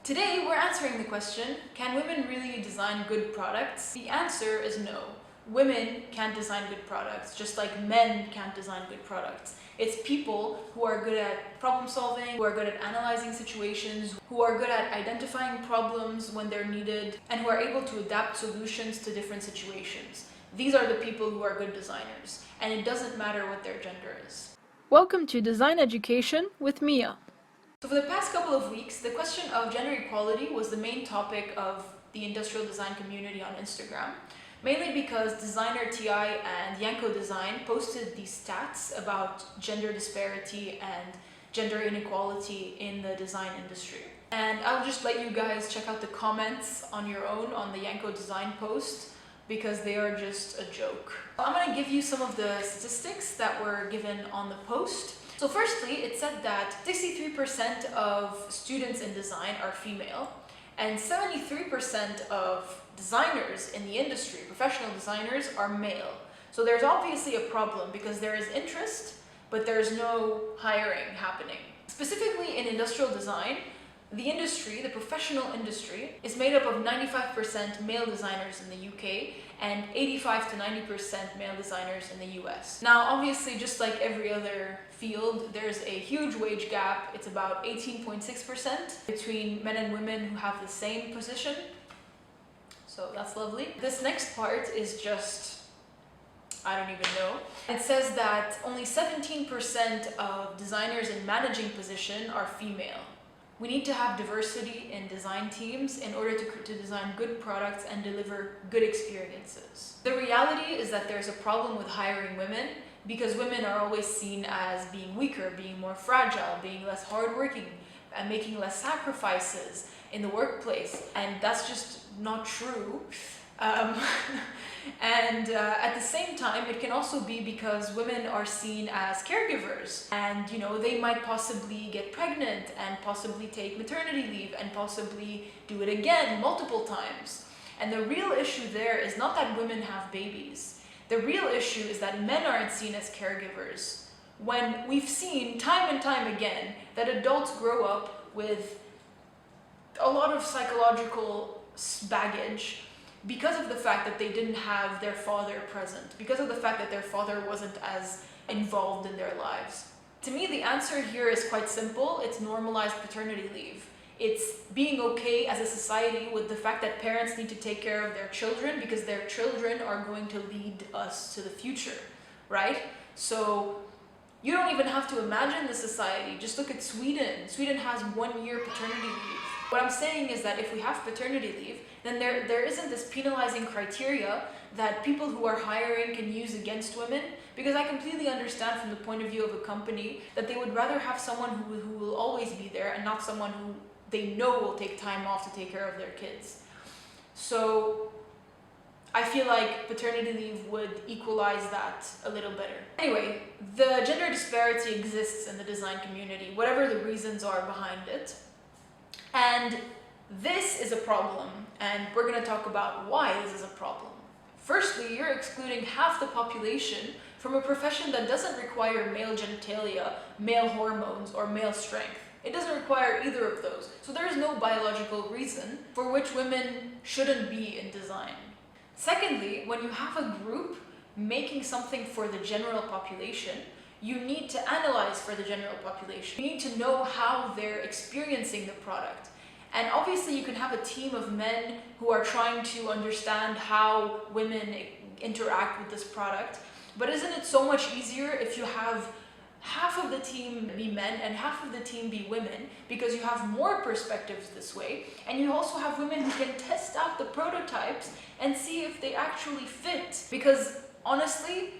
Today we're answering the question, can women really design good products? The answer is no. Women can't design good products, just like men can't design good products. It's people who are good at problem solving, who are good at analyzing situations, who are good at identifying problems when they're needed, and who are able to adapt solutions to different situations. These are the people who are good designers, and it doesn't matter what their gender is. Welcome to Design Education with Mia. So for the past couple of weeks, the question of gender equality was the main topic of the industrial design community on Instagram, mainly because designer TI and Yanko Design posted these stats about gender disparity and gender inequality in the design industry. And I'll just let you guys check out the comments on your own on the Yanko Design post because they are just a joke. I'm going to give you some of the statistics that were given on the post. So firstly, it said that 63% of students in design are female, and 73% of designers in the industry, professional designers, are male. So there's obviously a problem because there is interest, but there's no hiring happening. Specifically in industrial design, the industry, the professional industry, is made up of 95% male designers in the UK and 85 to 90% male designers in the US. Now, obviously, just like every other field, there's a huge wage gap. It's about 18.6% between men and women who have the same position. So that's lovely. This next part is just, I don't even know. It says that only 17% of designers in managing position are female. We need to have diversity in design teams in order to design good products and deliver good experiences. The reality is that there's a problem with hiring women because women are always seen as being weaker, being more fragile, being less hardworking, and making less sacrifices in the workplace. And that's just not true. At the same time, it can also be because women are seen as caregivers, and they might possibly get pregnant and possibly take maternity leave and possibly do it again multiple times. And the real issue there is not that women have babies. The real issue is that men aren't seen as caregivers, when we've seen time and time again that adults grow up with a lot of psychological baggage because of the fact that they didn't have their father present, because of the fact that their father wasn't as involved in their lives. To me, the answer here is quite simple. It's normalized paternity leave. It's being okay as a society with the fact that parents need to take care of their children because their children are going to lead us to the future, right? So you don't even have to imagine the society. Just look at Sweden. Sweden has 1 year paternity leave. What I'm saying is that if we have paternity leave, then there isn't this penalizing criteria that people who are hiring can use against women, because I completely understand from the point of view of a company that they would rather have someone who will always be there and not someone who they know will take time off to take care of their kids. So I feel like paternity leave would equalize that a little better. Anyway, the gender disparity exists in the design community, whatever the reasons are behind it. And this is a problem, and we're going to talk about why this is a problem. Firstly, you're excluding half the population from a profession that doesn't require male genitalia, male hormones, or male strength. It doesn't require either of those. So there is no biological reason for which women shouldn't be in design. Secondly, when you have a group making something for the general population, you need to analyze for the general population. You need to know how they're experiencing the product. And obviously you can have a team of men who are trying to understand how women interact with this product. But isn't it so much easier if you have half of the team be men and half of the team be women, because you have more perspectives this way, and you also have women who can test out the prototypes and see if they actually fit. Because honestly,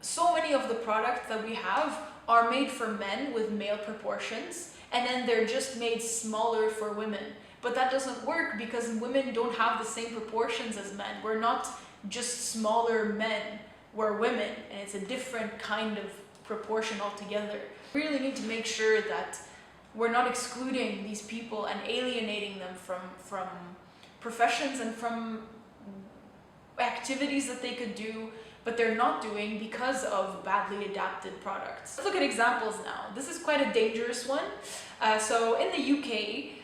so many of the products that we have are made for men with male proportions, and then they're just made smaller for women. But that doesn't work because women don't have the same proportions as men. We're not just smaller men, we're women, and it's a different kind of proportion altogether. We really need to make sure that we're not excluding these people and alienating them from professions and from activities that they could do, but they're not doing because of badly adapted products. Let's look at examples now. This is quite a dangerous one. So in the UK,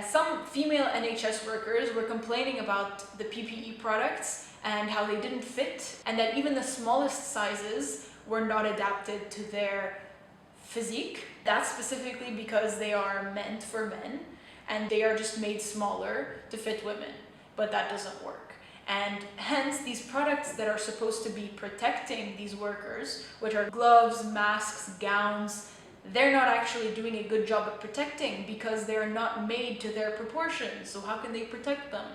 some female NHS workers were complaining about the PPE products and how they didn't fit, and that even the smallest sizes were not adapted to their physique. That's specifically because they are meant for men and they are just made smaller to fit women, but that doesn't work. And hence these products that are supposed to be protecting these workers, which are gloves, masks, gowns, they're not actually doing a good job at protecting because they're not made to their proportions. So how can they protect them?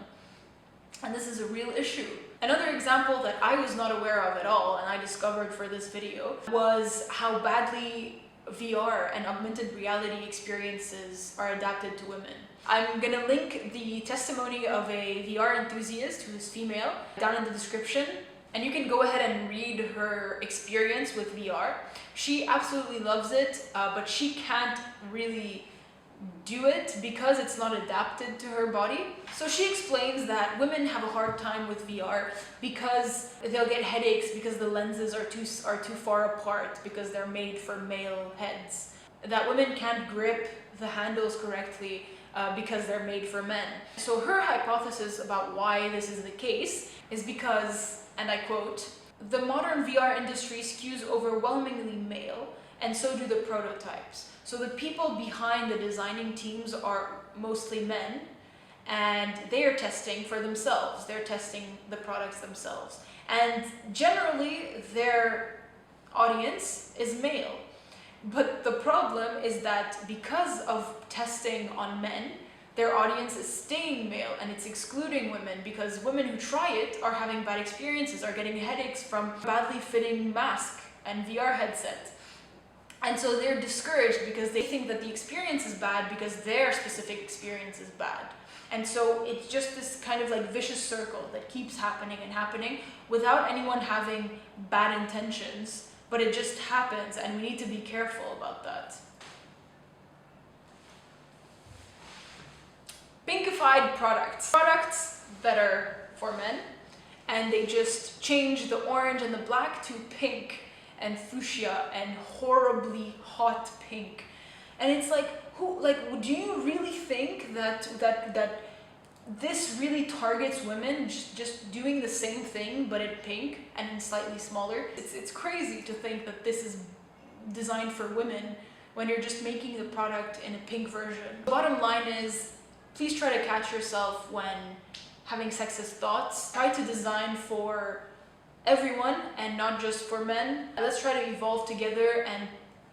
And this is a real issue. Another example that I was not aware of at all, and I discovered for this video, was how badly VR and augmented reality experiences are adapted to women. I'm gonna link the testimony of a VR enthusiast who is female down in the description, and you can go ahead and read her experience with VR. She absolutely loves it, but she can't really do it because it's not adapted to her body. So she explains that women have a hard time with VR because they'll get headaches because the lenses are too far apart because they're made for male heads. That women can't grip the handles correctly because they're made for men. So her hypothesis about why this is the case is because, and I quote, "The modern VR industry skews overwhelmingly male, and so do the prototypes. So the people behind the designing teams are mostly men, and they are testing for themselves. They're testing the products themselves. And generally, their audience is male. But the problem is that because of testing on men, their audience is staying male, and it's excluding women because women who try it are having bad experiences, are getting headaches from badly fitting mask and VR headset. And so they're discouraged because they think that the experience is bad because their specific experience is bad. And so it's just this kind of like vicious circle that keeps happening and happening without anyone having bad intentions, but it just happens, and we need to be careful about that." Pinkified products. Products that are for men, and they just change the orange and the black to pink and fuchsia and horribly hot pink. And it's like, do you really think that this really targets women, just doing the same thing but in pink and in slightly smaller? It's crazy to think that this is designed for women when you're just making the product in a pink version. The bottom line is, please try to catch yourself when having sexist thoughts. Try to design for everyone and not just for men. Let's try to evolve together and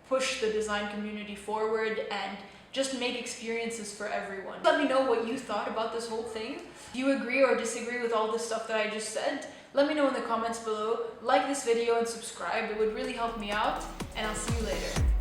push the design community forward and just make experiences for everyone. Let me know what you thought about this whole thing. Do you agree or disagree with all the stuff that I just said? Let me know in the comments below. Like this video and subscribe. It would really help me out, and I'll see you later.